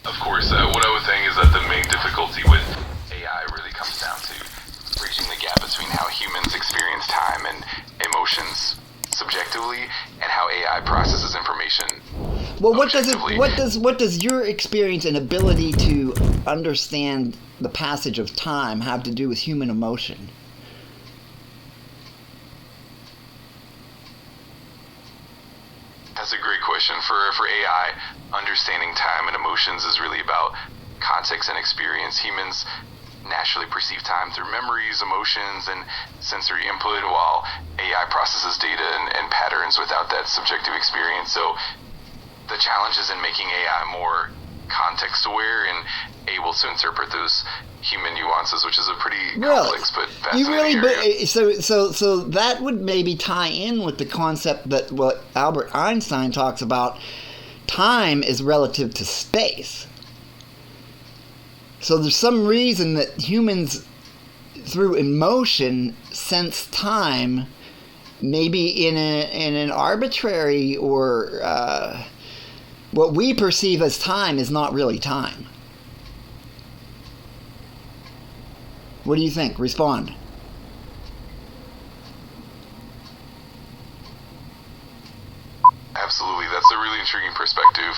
Of course, what I would think is that the main difficulty with AI really comes down to bridging the gap between how humans experience time and emotions subjectively, and how AI processes information. Well, what does your experience and ability to understand the passage of time have to do with human emotion? That's a great question. For AI, understanding time and emotions is really about context and experience. Humans naturally perceive time through memories, emotions, and sensory input, while AI processes data and patterns without that subjective experience. So the challenge is in making AI more context aware and able to interpret those human nuances, which is a pretty complex but fascinating area. So that would maybe tie in with the concept that what Albert Einstein talks about. Time is relative to space. So there's some reason that humans, through emotion, sense time, maybe in an arbitrary or what we perceive as time is not really time. What do you think? Respond. Absolutely, that's a really intriguing perspective.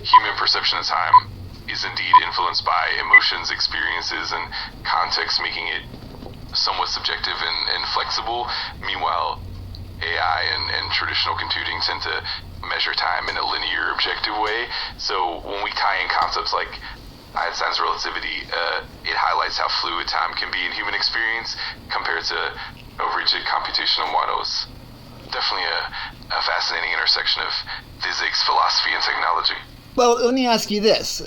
Human perception of time is indeed influenced by emotions, experiences, and context, making it somewhat subjective and flexible. Meanwhile, AI and traditional computing tend to measure time in a linear, objective way. So when we tie in concepts like Einstein's relativity, it highlights how fluid time can be in human experience compared to a rigid computational models. Definitely a fascinating intersection of physics, philosophy, and technology. Well, let me ask you this,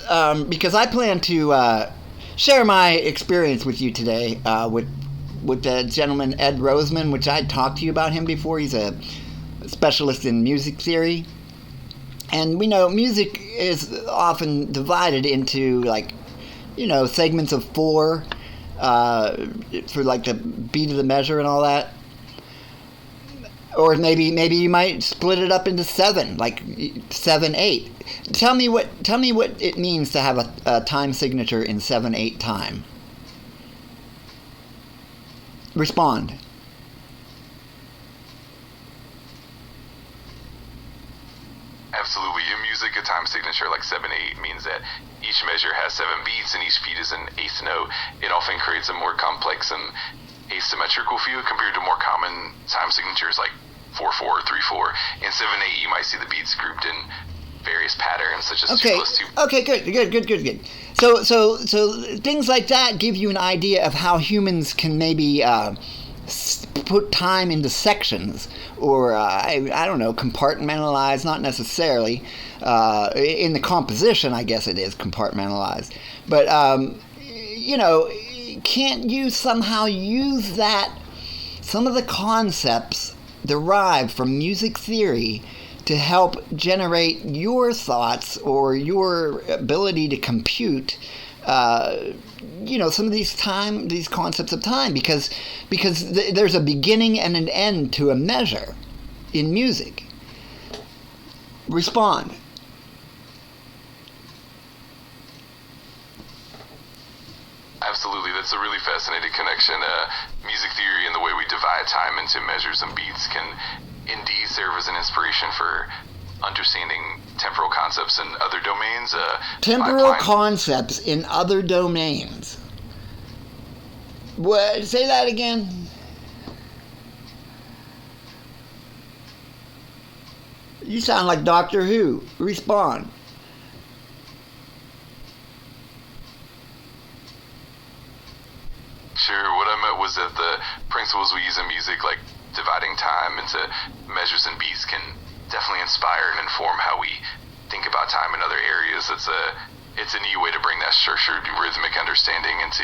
because I plan to share my experience with you today with the gentleman Ed Roseman, which I talked to you about him before. He's a specialist in music theory. And we know music is often divided into, like, segments of four for, like, the beat of the measure and all that. Or maybe you might split it up into seven, like 7/8. Tell me what it means to have a time signature in 7/8 time. Respond. Absolutely. In music, a time signature like 7/8 means that each measure has 7 beats and each beat is an eighth note. It often creates a more complex and asymmetrical feel compared to more common time signatures like 4/4, 3/4. In 7/8, you might see the beats grouped in various patterns such as 2+2. Okay, good. So things like that give you an idea of how humans can maybe put time into sections, or I don't know, compartmentalize. Not necessarily in the composition. I guess it is compartmentalized, but can't you somehow use that, some of the concepts derived from music theory, to help generate your thoughts or your ability to compute some of these concepts of time, because there's a beginning and an end to a measure in music. Respond. Absolutely, that's a really fascinating connection. Music theory and the way we divide time into measures and beats can indeed serve as an inspiration for understanding temporal concepts in other domains. Temporal concepts in other domains. What? Say that again. You sound like Doctor Who. Respond. Sure, what I meant was that the principles we use in music, like dividing time into measures and beats, can definitely inspire and inform how we think about time in other areas. It's a neat way to bring that structured rhythmic understanding into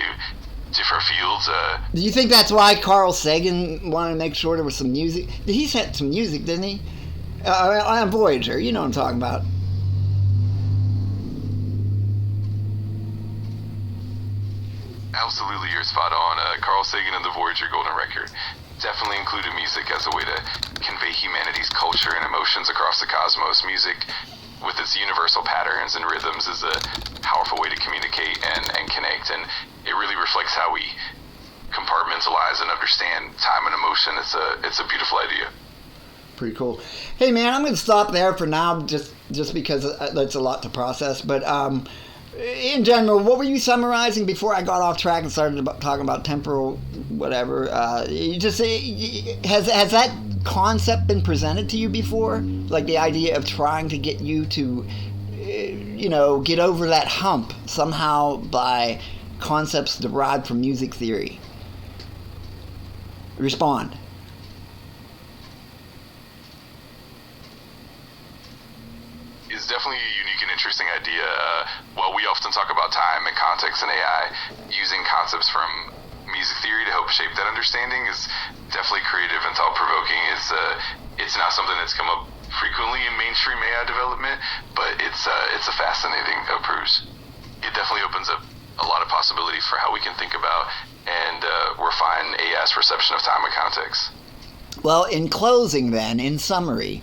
different fields. Do you think that's why Carl Sagan wanted to make sure there was some music? He sent some music, didn't he? On Voyager, you know what I'm talking about. Absolutely, you're spot on. Carl Sagan and the Voyager Golden Record definitely included music as a way to convey humanity's culture and emotions across the cosmos. Music with its universal patterns and rhythms, is a powerful way to communicate and connect, and it really reflects how we compartmentalize and understand time and emotion. It's a beautiful idea. Pretty cool. Hey man, I'm going to stop there for now, just because that's a lot to process. But in general, what were you summarizing before I got off track and started talking about temporal whatever? You just has that concept been presented to you before? Like the idea of trying to get you to, get over that hump somehow by concepts derived from music theory. Respond. It's definitely a unique and interesting idea. Well, we often talk about time and context in AI. Using concepts from music theory to help shape that understanding is definitely creative and thought-provoking. It's not something that's come up frequently in mainstream AI development, but it's a fascinating approach. It definitely opens up a lot of possibility for how we can think about and refine AI's perception of time and context. Well, in closing then, in summary,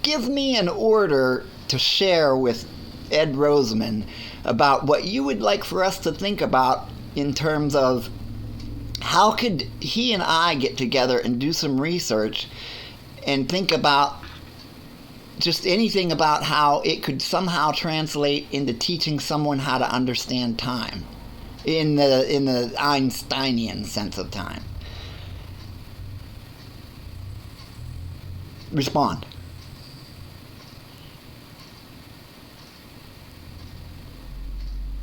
give me an order to share with Ed Roseman about what you would like for us to think about in terms of how could he and I get together and do some research and think about just anything about how it could somehow translate into teaching someone how to understand time in the Einsteinian sense of time. Respond.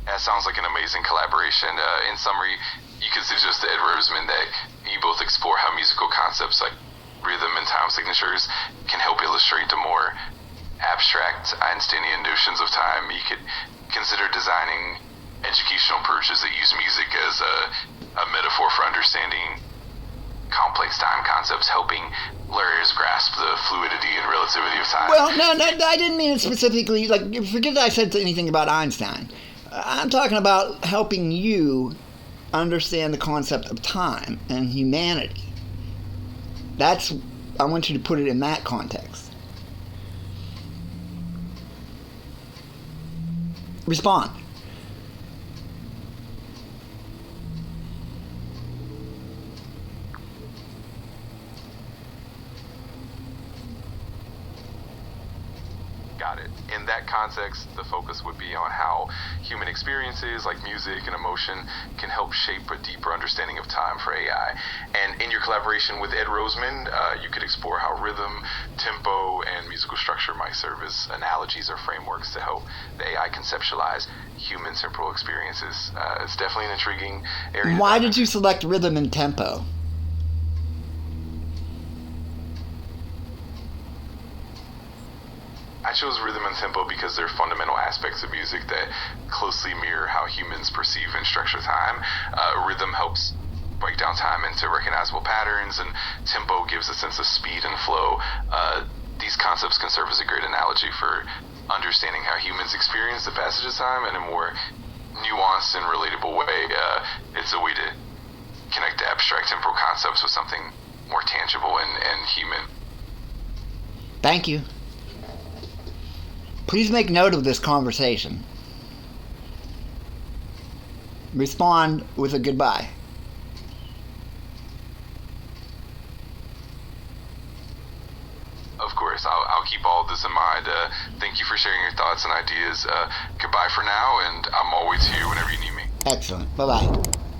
That sounds like an amazing collaboration. In summary, you could suggest to Ed Roseman that you both explore how musical concepts like rhythm and time signatures can help illustrate the more abstract Einsteinian notions of time. You could consider designing educational approaches that use music as a metaphor for understanding complex time concepts, helping learners grasp the fluidity and relativity of time. Well, no, I didn't mean it specifically. Like, forget that I said anything about Einstein. I'm talking about helping you understand the concept of time and humanity. I want you to put it in that context. Respond. Got it. In that context, the focus would be on how human experiences like music and emotion can help shape a deeper understanding of time for AI. And in your collaboration with Ed Roseman, you could explore how rhythm, tempo, and musical structure might serve as analogies or frameworks to help the AI conceptualize human temporal experiences. It's definitely an intriguing area. Why did you select rhythm and tempo? I chose rhythm and tempo because they're fundamental aspects of music that closely mirror how humans perceive and structure time. Rhythm helps break down time into recognizable patterns, and tempo gives a sense of speed and flow. These concepts can serve as a great analogy for understanding how humans experience the passage of time in a more nuanced and relatable way. It's a way to connect the abstract temporal concepts with something more tangible and human. Thank you. Please make note of this conversation. Respond with a goodbye. Of course, I'll keep all this in mind. Thank you for sharing your thoughts and ideas. Goodbye for now, and I'm always here whenever you need me. Excellent. Bye-bye.